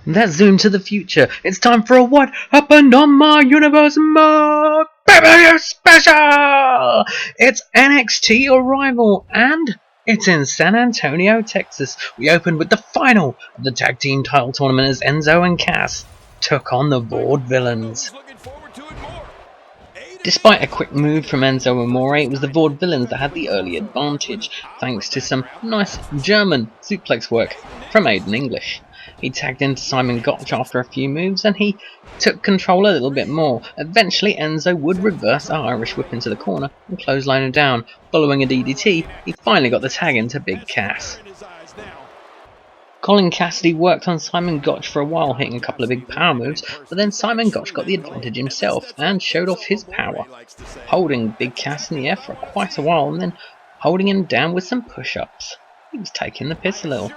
Let's zoom to the future. It's time for a What Happened on My Universe PPV special! It's NXT Arrival and it's in San Antonio, Texas. We opened with the final of the tag team title tournament as Enzo and Cass took on the Vaudevillains. Despite a quick move from Enzo and More, it was the Vaudevillains that had the early advantage, thanks to some nice German suplex work from Aiden English. He tagged into Simon Gotch after a few moves and he took control a little bit more. Eventually Enzo would reverse a Irish whip into the corner and clothesline him down. Following a DDT, he finally got the tag into Big Cass. Colin Cassidy worked on Simon Gotch for a while, hitting a couple of big power moves, but then Simon Gotch got the advantage himself and showed off his power, holding Big Cass in the air for quite a while and then holding him down with some push-ups. He was taking the piss a little.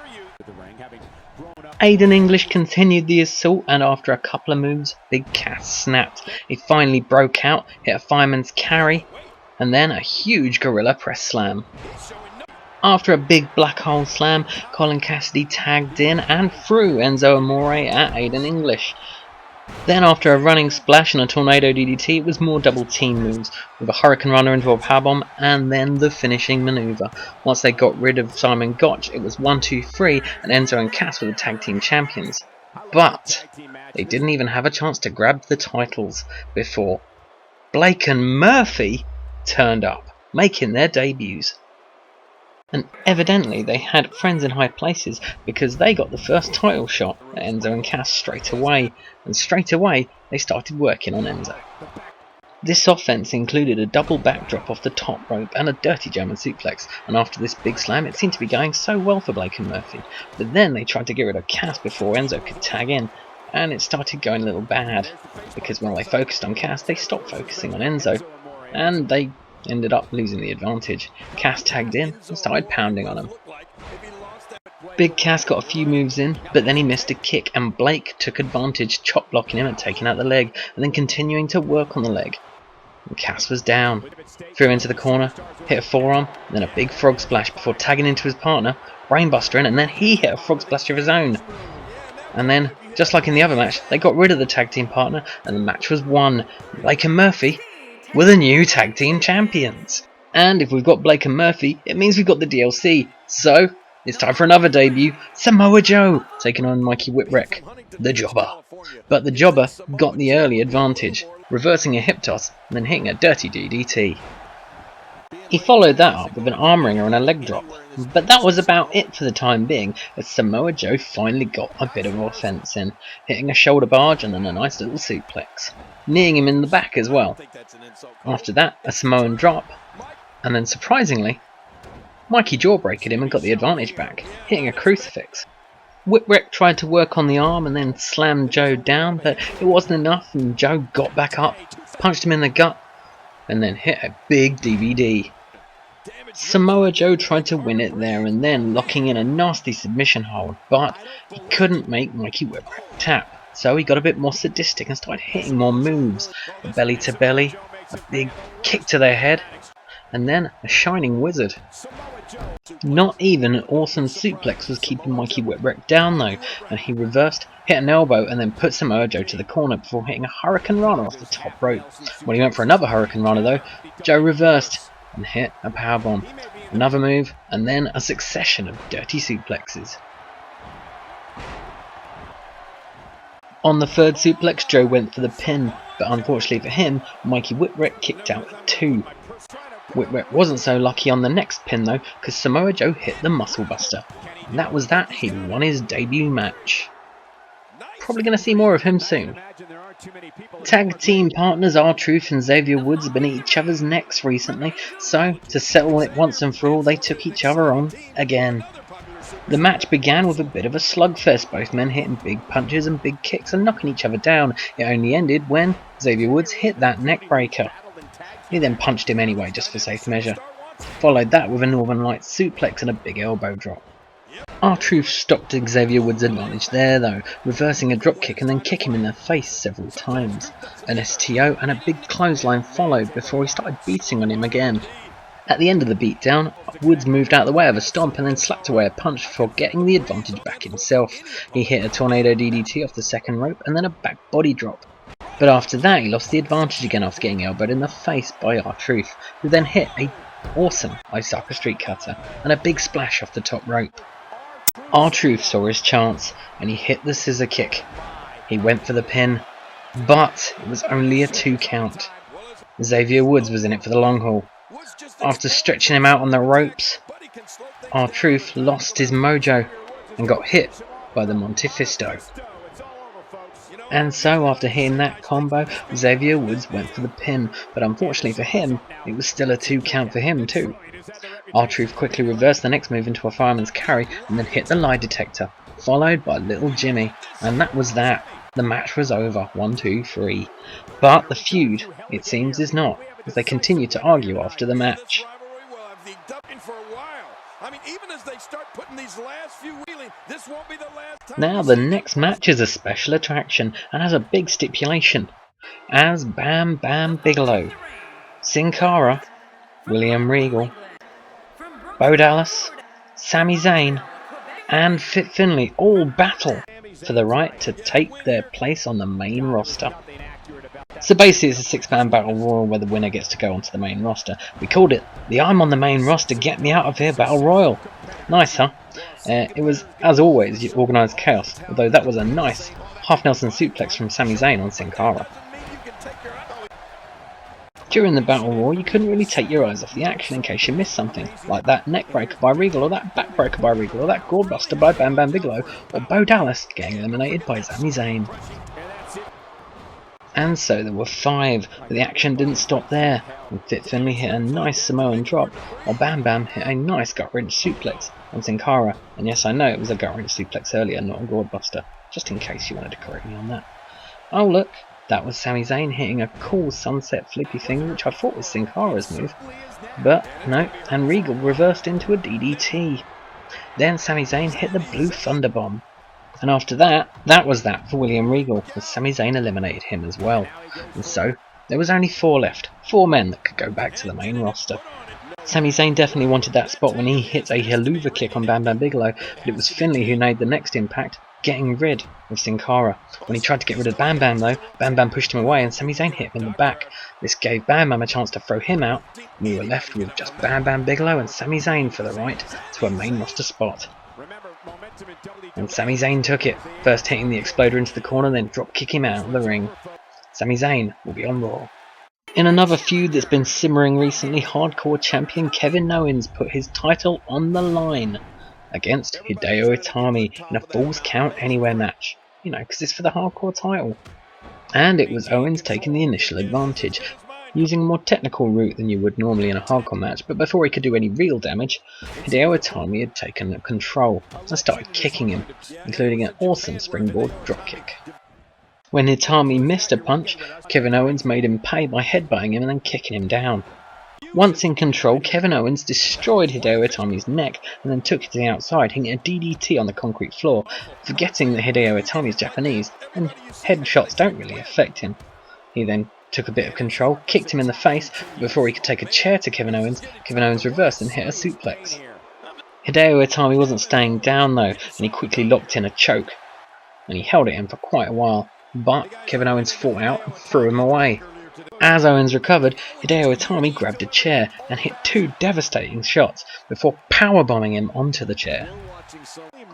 Aiden English continued the assault and after a couple of moves, Big Cass snapped. He finally broke out, hit a fireman's carry, and then a huge gorilla press slam. After a big black hole slam, Colin Cassidy tagged in and threw Enzo Amore at Aiden English. Then after a running splash and a tornado DDT, it was more double team moves, with a Hurricane Runner into a powerbomb and then the finishing maneuver. Once they got rid of Simon Gotch, it was 1-2-3 and Enzo and Cass were the tag team champions. But they didn't even have a chance to grab the titles before Blake and Murphy turned up, making their debuts. And evidently they had friends in high places because they got the first title shot at Enzo and Cass straight away, and straight away they started working on Enzo. This offense included a double backdrop off the top rope and a dirty German suplex, and after this big slam it seemed to be going so well for Blake and Murphy, but then they tried to get rid of Cass before Enzo could tag in, and it started going a little bad, because while they focused on Cass they stopped focusing on Enzo, and they ended up losing the advantage. Cass tagged in and started pounding on him. Big Cass got a few moves in, but then he missed a kick and Blake took advantage, chop blocking him and taking out the leg, and then continuing to work on the leg. And Cass was down. Threw into the corner, hit a forearm, then a big frog splash before tagging into his partner, brainbuster in, and then he hit a frog splash of his own. And then, just like in the other match, they got rid of the tag team partner and the match was won. Blake and Murphy were the new tag team champions. And if we've got Blake and Murphy, it means we've got the DLC. So, it's time for another debut. Samoa Joe taking on Mikey Whipwreck, the Jobber. But the Jobber got the early advantage, reversing a hip toss and then hitting a dirty DDT. He followed that up with an arm wringer and a leg drop. But that was about it for the time being, as Samoa Joe finally got a bit of offense in, hitting a shoulder barge and then a nice little suplex, kneeing him in the back as well. After that, a Samoan drop, and then surprisingly, Mikey jawbreakered him and got the advantage back, hitting a crucifix. Whipwreck tried to work on the arm and then slammed Joe down, but it wasn't enough and Joe got back up, punched him in the gut, and then hit a big DVD. Samoa Joe tried to win it there and then, locking in a nasty submission hold, but he couldn't make Mikey Whipwreck tap. So he got a bit more sadistic and started hitting more moves. A belly to belly, a big kick to their head, and then a shining wizard. Not even an awesome suplex was keeping Mikey Whipwreck down though, and he reversed, hit an elbow and then put Samoa Joe to the corner before hitting a Hurricane Runner off the top rope. When he went for another Hurricane Runner though, Joe reversed and hit a powerbomb. Another move, and then a succession of dirty suplexes. On the third suplex, Joe went for the pin, but unfortunately for him, Mikey Whipwreck kicked out at 2. Whipwreck wasn't so lucky on the next pin though, because Samoa Joe hit the Muscle Buster. And that was that, he won his debut match. Probably going to see more of him soon. Tag team partners R-Truth and Xavier Woods have been at each other's necks recently, so to settle it once and for all, they took each other on again. The match began with a bit of a slugfest, both men hitting big punches and big kicks and knocking each other down. It only ended when Xavier Woods hit that neck breaker. He then punched him anyway, just for safe measure. Followed that with a Northern Lights suplex and a big elbow drop. R-Truth stopped Xavier Woods' advantage there though, reversing a dropkick and then kicking him in the face several times. An STO and a big clothesline followed before he started beating on him again. At the end of the beatdown, Woods moved out of the way of a stomp and then slapped away a punch before getting the advantage back himself. He hit a tornado DDT off the second rope and then a back body drop. But after that he lost the advantage again after getting elbowed in the face by R-Truth, who then hit a awesome Osaka Street Cutter and a big splash off the top rope. R-Truth saw his chance and he hit the scissor kick. He went for the pin, but it was only a 2 count. Xavier Woods was in it for the long haul. After stretching him out on the ropes, R-Truth lost his mojo and got hit by the Montefisto. And so after hitting that combo, Xavier Woods went for the pin, but unfortunately for him, it was still a 2 count for him too. R-Truth quickly reversed the next move into a fireman's carry and then hit the lie detector, followed by Little Jimmy, and that was that. The match was over, 1, 2, 3. But the feud, it seems, is not, as they continue to argue after the match. Now the next match is a special attraction and has a big stipulation. As Bam Bam Bigelow, Sin Cara, William Regal, Bo Dallas, Sami Zayn and Fit Finlay all battle for the right to take their place on the main roster. So basically it's a 6-man battle royal where the winner gets to go onto the main roster. We called it the I'm on the main roster, get me out of here battle royal. Nice, huh? It was, as always, organised chaos, although that was a nice half Nelson suplex from Sami Zayn on Sin Cara. During the battle royal you couldn't really take your eyes off the action in case you missed something, like that neck breaker by Regal, or that back breaker by Regal, or that gourdbuster by Bam Bam Bigelow, or Bo Dallas getting eliminated by Sami Zayn. And so there were 5, but the action didn't stop there, and Fit Finlay hit a nice Samoan drop, while Bam Bam hit a nice gut-wrench suplex on Sin Cara, and yes I know it was a gut-wrench suplex earlier, not a gourdbuster, just in case you wanted to correct me on that. Oh look, that was Sami Zayn hitting a cool sunset flippy thing, which I thought was Sin Cara's move, but no, and Regal reversed into a DDT. Then Sami Zayn hit the Blue Thunder Bomb. And after that, that was that for William Regal, as Sami Zayn eliminated him as well. And so, there was only 4 left, 4 men that could go back to the main roster. Sami Zayn definitely wanted that spot when he hit a haluva kick on Bam Bam Bigelow, but it was Finlay who made the next impact, getting rid of Sin Cara. When he tried to get rid of Bam Bam though, Bam Bam pushed him away and Sami Zayn hit him in the back. This gave Bam Bam a chance to throw him out, and we were left with just Bam Bam Bigelow and Sami Zayn for the right to a main roster spot. And Sami Zayn took it, first hitting the Exploder into the corner, then drop kick him out of the ring. Sami Zayn will be on Raw. In another feud that's been simmering recently, Hardcore Champion Kevin Owens put his title on the line against Hideo Itami in a Falls Count Anywhere match. You know, because it's for the Hardcore title. And it was Owens taking the initial advantage, using a more technical route than you would normally in a hardcore match, but before he could do any real damage, Hideo Itami had taken control and started kicking him, including an awesome springboard dropkick. When Itami missed a punch, Kevin Owens made him pay by headbutting him and then kicking him down. Once in control, Kevin Owens destroyed Hideo Itami's neck and then took it to the outside, hitting a DDT on the concrete floor, forgetting that Hideo Itami is Japanese and headshots don't really affect him. He then took a bit of control, kicked him in the face, but before he could take a chair to Kevin Owens reversed and hit a suplex. Hideo Itami wasn't staying down though, and he quickly locked in a choke, and he held it in for quite a while, but Kevin Owens fought out and threw him away. As Owens recovered, Hideo Itami grabbed a chair and hit 2 devastating shots before powerbombing him onto the chair.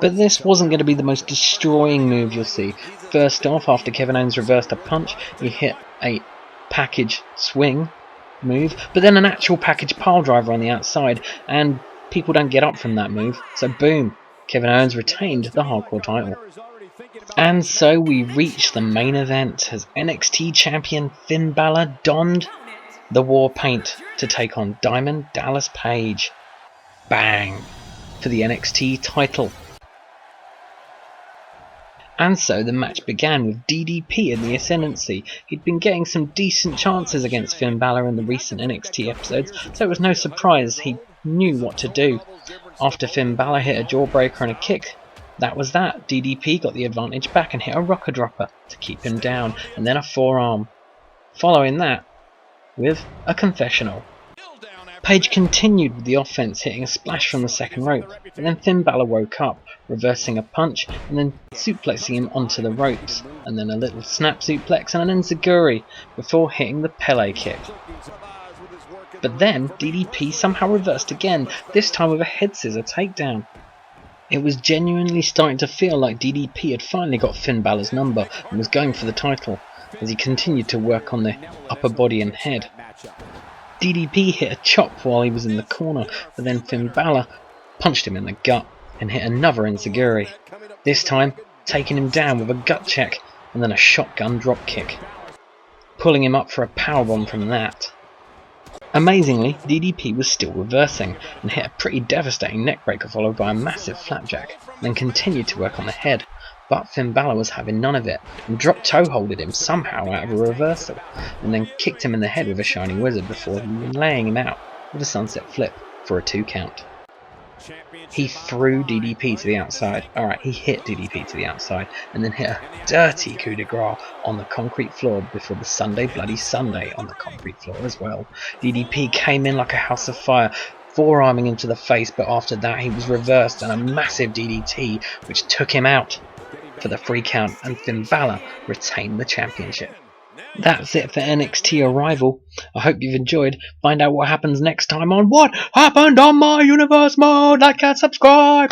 But this wasn't going to be the most destroying move you'll see. First off, after Kevin Owens reversed a punch, he hit a package swing move, but then an actual package piledriver on the outside, and people don't get up from that move, so boom, Kevin Owens retained the Hardcore title. And so we reach the main event as NXT champion Finn Balor donned the war paint to take on Diamond Dallas Page. Bang! For the NXT title. And so the match began with DDP in the ascendancy. He'd been getting some decent chances against Finn Balor in the recent NXT episodes, so it was no surprise he knew what to do. After Finn Balor hit a jawbreaker and a kick, that was that. DDP got the advantage back and hit a rocker dropper to keep him down, and then a forearm. Following that, with a confessional. Page continued with the offense, hitting a splash from the second rope, but then Finn Balor woke up, reversing a punch and then suplexing him onto the ropes, and then a little snap suplex and an enziguri before hitting the Pele kick. But then DDP somehow reversed again, this time with a head scissor takedown. It was genuinely starting to feel like DDP had finally got Finn Balor's number and was going for the title, as he continued to work on the upper body and head. DDP hit a chop while he was in the corner, but then Finn Balor punched him in the gut and hit another enziguri, this time taking him down with a gut check and then a shotgun drop kick, pulling him up for a powerbomb from that. Amazingly, DDP was still reversing and hit a pretty devastating neckbreaker followed by a massive flapjack, then continued to work on the head, but Finn Balor was having none of it and drop toe holded him somehow out of a reversal and then kicked him in the head with a shining wizard before laying him out with a sunset flip for a 2 count. He threw DDP to the outside. Alright, he hit DDP to the outside and then hit a dirty coup de grace on the concrete floor before the Sunday Bloody Sunday on the concrete floor as well. DDP came in like a house of fire, forearming him to the face, but after that he was reversed and a massive DDT which took him out for the 3 count, and Finn Balor retained the championship. That's it for NXT Arrival. I hope you've enjoyed. Find out what happens next time on What Happened on My Universe Mode. Like and subscribe.